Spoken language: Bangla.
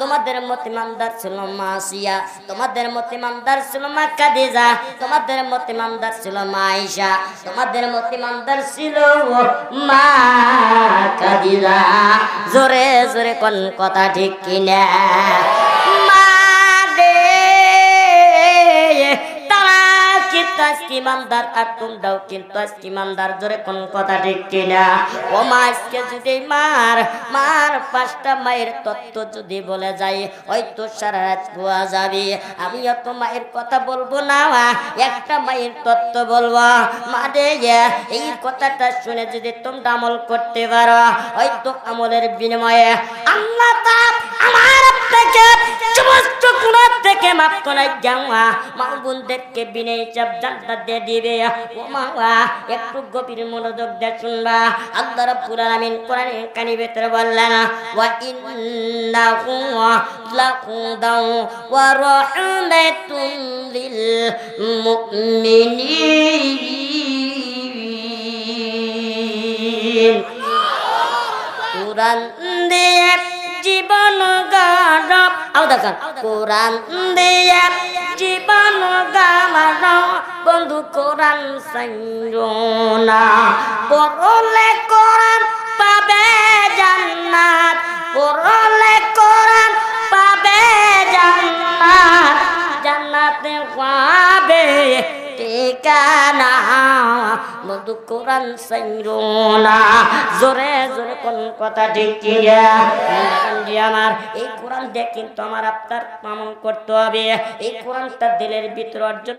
তোমাদের মত ইমানদার ছিল মা আসিয়া, তোমাদের মত ইমানদার ছিল মা খাদিজা, তোমাদের মত ইমানদার ছিল মা আয়েশা, তোমাদের মত ইমানদার ছিল মা খাদিজা। জোরে জোরে কোন কথা ঠিক কিনা? মা রে তারা কিন্তু আজকে ইমানদার আর তোমরাও কিন্তু আজকে ইমানদার। জোরে কোন কথা ঠিক কিনা? ও মা, আজকে যদি মার 5টা মায়ের তত্ত্ব যদি বলে যাই হয়তো সারা রাত গোয়া যাবে। আমি অত মায়ের কথা বলবো না, একটা মায়ের তত্ত্ব বলবো। মা রে এই কথাটা শুনে যদি তোমরা আমল করতে পারো, হয়তো আমলের বিনিময়ে আল্লাহ তাআলা আমার আপনাকে সমস্ত গুনাহ থেকে মাফ করে যাওয়া মা বোনদেরকে বিনা হিসাব জান্নাত দিয়ে দিবে। ও মা, একটু গভীর মনোযোগ দিয়ে শুনবা। আল্লাহ রাব্বুল আলামিন কোরআনের কানি ভিতরে বললেন, ওয়া ইন্নাহু লাকুদাউ ওয়া রাহমাতুল লিল মুমিনিন। কুরআন দিয়ে জীবন গড়ব, আও দেখেন, কোরআন দিয়ে জীবন গড়ব বন্ধু, কোরআন সাইরো না। পড়লে কোরআন পাবে জান্নাত, পড়লে কোরআন পাবে জান্নাত, জান্নাতে পাবে ঠিকানা বন্ধু, কোরআন সাইরো না। জোরে জোরে কোন কথা ঠিক কিনা? আমার এই কোরআন দিয়ে কিন্তু আমার আপনার আমল করতে হবে। এই কোরআনটা দিলের ভিতর অর্জন